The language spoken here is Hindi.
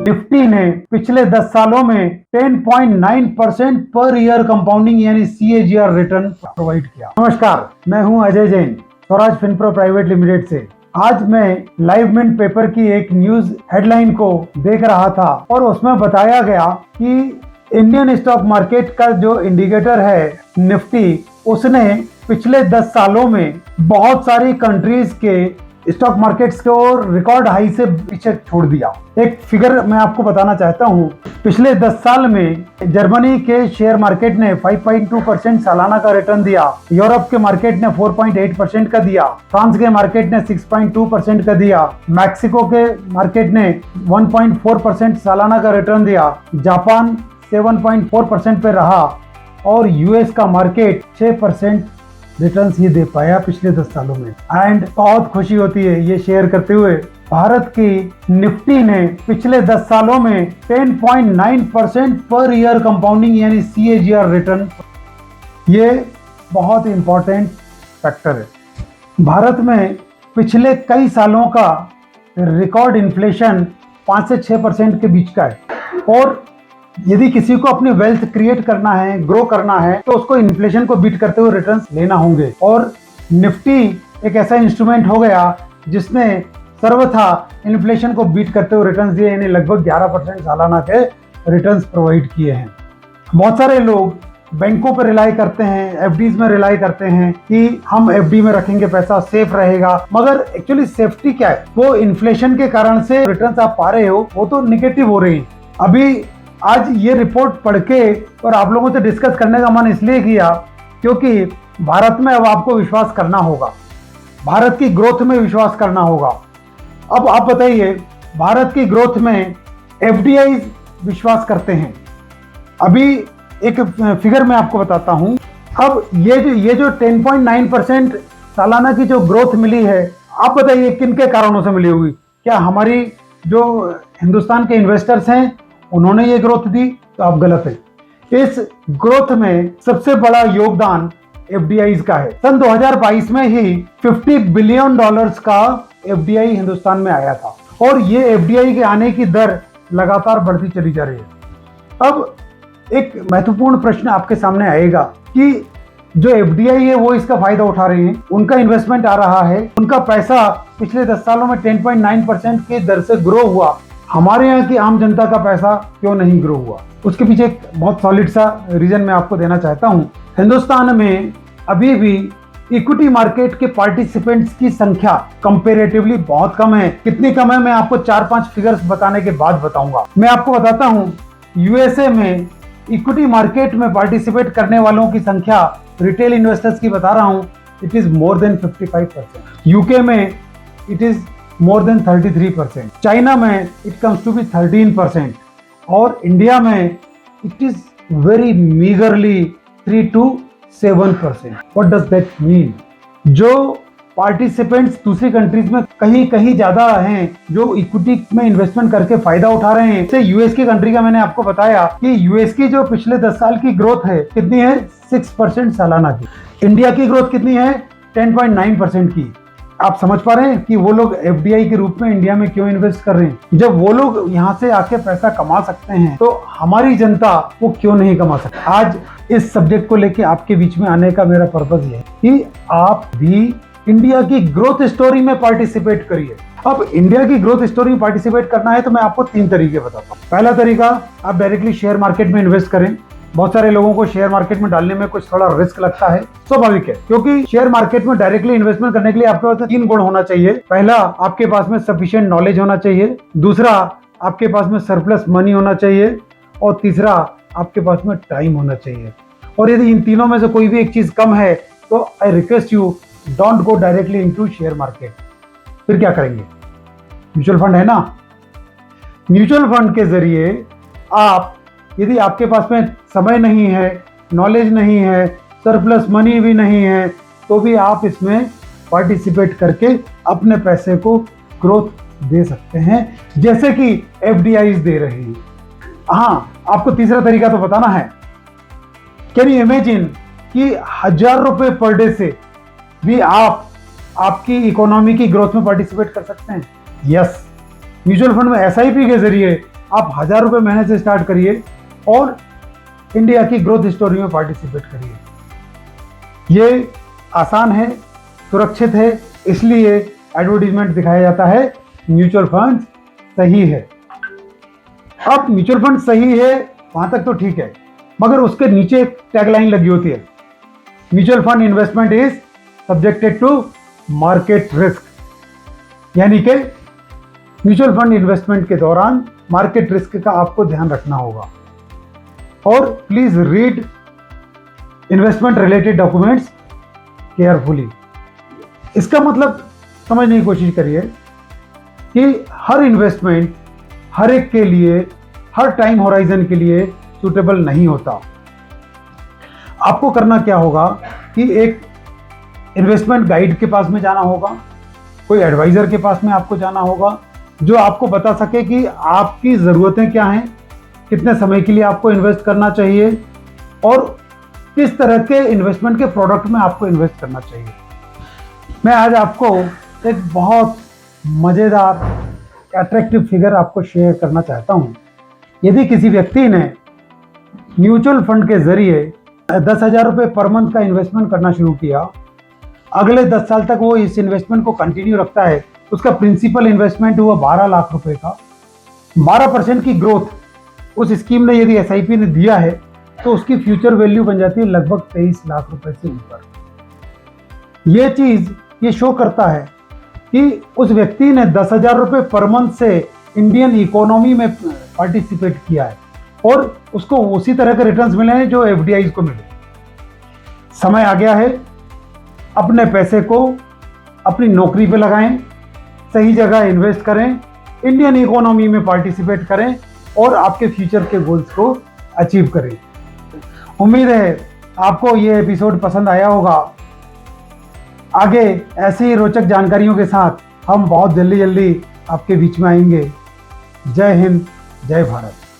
निफ्टी ने पिछले 10 सालों में 10.9% पर ईयर कंपाउंडिंग यानी CAGR रिटर्न प्रोवाइड किया। नमस्कार, मैं हूं अजय जैन, स्वराज फिनप्रो प्राइवेट लिमिटेड से। आज मैं लाइव मिंट पेपर की एक न्यूज हेडलाइन को देख रहा था और उसमें बताया गया कि इंडियन स्टॉक मार्केट का जो इंडिकेटर है निफ्टी, उसने पिछले 10 सालों में बहुत सारी कंट्रीज के स्टॉक मार्केट्स को रिकॉर्ड हाई से पीछे छोड़ दिया। एक फिगर मैं आपको बताना चाहता हूं। पिछले 10 साल में जर्मनी के शेयर मार्केट ने 5.2% सालाना का रिटर्न दिया, यूरोप के मार्केट ने 4.8% का दिया, फ्रांस के मार्केट ने 6.2% का दिया, मैक्सिको के मार्केट ने 1.4% सालाना का रिटर्न दिया, जापान 7.4% पे रहा और यूएस का मार्केट 6% रिटर्न्स ही दे पाया पिछले 10 सालों में। एंड बहुत खुशी होती है ये शेयर करते हुए। भारत की निफ्टी ने पिछले 10 सालों में 10.9% पर ईयर कंपाउंडिंग यानी CAGR रिटर्न, ये बहुत इंपॉर्टेंट फैक्टर है। भारत में पिछले कई सालों का रिकॉर्ड इन्फ्लेशन 5 से 6% के बीच का है और यदि किसी को अपनी वेल्थ क्रिएट करना है, ग्रो करना है, तो उसको इन्फ्लेशन को बीट करते हुए रिटर्न्स लेना होंगे। और निफ्टी एक ऐसा इंस्ट्रूमेंट हो गया जिसने सर्वथा इन्फ्लेशन को बीट करते हुए रिटर्न्स दिए, यानी लगभग 11% सालाना के रिटर्न्स प्रोवाइड किए हैं। बहुत सारे लोग बैंकों पर रिलाई करते हैं, FDs में रिलाई करते हैं कि हम FD में रखेंगे पैसा, सेफ रहेगा, मगर एक्चुअली सेफ्टी क्या है? वो इन्फ्लेशन के कारण से रिटर्न्स आप पा रहे हो, वो तो निगेटिव हो रही है। अभी आज ये रिपोर्ट पढ़ के और आप लोगों से डिस्कस करने का मन इसलिए किया क्योंकि भारत में अब आपको विश्वास करना होगा, भारत की ग्रोथ में विश्वास करना होगा। अब आप बताइए, भारत की ग्रोथ में FDI विश्वास करते हैं। अभी एक फिगर मैं आपको बताता हूं। अब ये जो 10.9% सालाना की जो ग्रोथ मिली है, आप बताइए किन के कारणों से मिली होगी? क्या हमारी जो हिंदुस्तान के इन्वेस्टर्स हैं उन्होंने ये ग्रोथ दी? तो आप गलत है। इस ग्रोथ में सबसे बड़ा योगदान FDIs का है। सन 2022 में ही $50 बिलियन का FDI हिंदुस्तान में आया था और ये FDI के आने की दर लगातार बढ़ती चली जा रही है। अब एक महत्वपूर्ण प्रश्न आपके सामने आएगा कि जो FDI है वो इसका फायदा उठा रहे हैं, उनका इन्वेस्टमेंट आ रहा है, उनका पैसा पिछले 10 सालों में 10.9% की दर से ग्रो हुआ, हमारे यहाँ की आम जनता का पैसा क्यों नहीं ग्रो हुआ? उसके पीछे एक बहुत सॉलिड सा रीजन मैं आपको देना चाहता हूँ। हिंदुस्तान में अभी भी इक्विटी मार्केट के पार्टिसिपेंट्स की संख्या कंपैरेटिवली बहुत कम है। कितनी कम है मैं आपको 4-5 फिगर्स बताने के बाद बताऊंगा। मैं आपको बताता हूँ, USA में इक्विटी मार्केट में पार्टिसिपेट करने वालों की संख्या, रिटेल इन्वेस्टर्स की बता रहा हूँ, it is more than 55%। UK में it is more than 33%, China में it comes to be 13% और इंडिया में it is very meagerly 3 to 7%। What does that mean? जो पार्टिसिपेंट्स दूसरी कंट्रीज में कहीं कहीं ज्यादा हैं, जो इक्विटी में इन्वेस्टमेंट करके फायदा उठा रहे हैं। जैसे यूएस की कंट्री का मैंने आपको बताया कि यूएस की जो पिछले 10 साल की ग्रोथ है कितनी है? 6% सालाना की। इंडिया की ग्रोथ कितनी है? 10.9% की। आप समझ पा रहे हैं कि वो लोग FDI के रूप में इंडिया में क्यों इन्वेस्ट कर रहे हैं? जब वो लोग यहाँ से आके पैसा कमा सकते हैं तो हमारी जनता वो क्यों नहीं कमा सकती? आज इस सब्जेक्ट को लेके आपके बीच में आने का मेरा पर्पस ये है कि आप भी इंडिया की ग्रोथ स्टोरी में पार्टिसिपेट करिए। अब इंडिया की ग्रोथ स्टोरी में पार्टिसिपेट करना है तो मैं आपको 3 तरीके बताता हूँ। पहला तरीका, आप डायरेक्टली शेयर मार्केट में इन्वेस्ट करें। बहुत सारे लोगों को शेयर मार्केट में डालने में कुछ थोड़ा रिस्क लगता है, स्वाभाविक है, क्योंकि शेयर मार्केट में डायरेक्टली इन्वेस्टमेंट करने के लिए आपके पास 3 गुण होना चाहिए। पहला, आपके पास में सफिशिएंट नॉलेज होना चाहिए। दूसरा, आपके पास में सरप्लस मनी होना चाहिए और तीसरा, आपके पास में टाइम होना चाहिए। और यदि इन तीनों में से कोई भी एक चीज कम है तो I request you, don't go directly into share market. फिर क्या करेंगे? म्यूचुअल फंड है ना, म्यूचुअल फंड के जरिए आप, यदि आपके पास में समय नहीं है, नॉलेज नहीं है, सरप्लस मनी भी नहीं है, तो भी आप इसमें पार्टिसिपेट करके अपने पैसे को ग्रोथ दे सकते हैं, जैसे कि FDIs दे रही है। हाँ, आपको तीसरा तरीका तो बताना है। कैन यू इमेजिन कि 1000 रुपए पर डे से भी आप आपकी इकोनॉमी की ग्रोथ में पार्टिसिपेट कर सकते हैं। यस, म्यूचुअल फंड में SIP के जरिए आप 1000 रुपये महीने से स्टार्ट करिए और इंडिया की ग्रोथ स्टोरी में पार्टिसिपेट करिए। ये आसान है, सुरक्षित है, इसलिए एडवर्टीजमेंट दिखाया जाता है म्यूचुअल फंड सही है। अब म्यूचुअल फंड सही है वहां तक तो ठीक है, मगर उसके नीचे एक टैगलाइन लगी होती है, mutual fund investment is subjected to market risk, यानी कि म्यूचुअल फंड इन्वेस्टमेंट के दौरान मार्केट रिस्क का आपको ध्यान रखना होगा। और please read investment related documents carefully. इसका मतलब समझने की कोशिश करिए कि हर इन्वेस्टमेंट हर एक के लिए, हर टाइम होराइजन के लिए सूटेबल नहीं होता। आपको करना क्या होगा कि एक इन्वेस्टमेंट गाइड के पास में जाना होगा, कोई एडवाइजर के पास में आपको जाना होगा जो आपको बता सके कि आपकी ज़रूरतें क्या हैं, कितने समय के लिए आपको इन्वेस्ट करना चाहिए और किस तरह के इन्वेस्टमेंट के प्रोडक्ट में आपको इन्वेस्ट करना चाहिए। मैं आज आपको एक बहुत मज़ेदार अट्रैक्टिव फिगर आपको शेयर करना चाहता हूँ। यदि किसी व्यक्ति ने म्यूचुअल फंड के जरिए 10,000 रुपये पर मंथ का इन्वेस्टमेंट करना शुरू किया, अगले 10 साल तक वो इस इन्वेस्टमेंट को कंटिन्यू रखता है, उसका प्रिंसिपल इन्वेस्टमेंट हुआ 12 लाख रुपए का, 12% की ग्रोथ उस स्कीम ने यदि SIP ने दिया है तो उसकी फ्यूचर वैल्यू बन जाती है लगभग 23 लाख रुपए से ऊपर। ये चीज ये शो करता है कि उस व्यक्ति ने 10,000 रुपये पर मंथ से इंडियन इकोनॉमी में पार्टिसिपेट किया है और उसको उसी तरह के रिटर्न्स मिले हैं जो FDIs को मिले। समय आ गया है, अपने पैसे को अपनी नौकरी पे लगाएं, सही जगह इन्वेस्ट करें, इंडियन इकोनॉमी में पार्टिसिपेट करें और आपके फ्यूचर के गोल्स को अचीव करें। उम्मीद है आपको ये एपिसोड पसंद आया होगा। आगे ऐसी ही रोचक जानकारियों के साथ हम बहुत जल्दी आपके बीच में आएंगे। जय हिंद, जय भारत।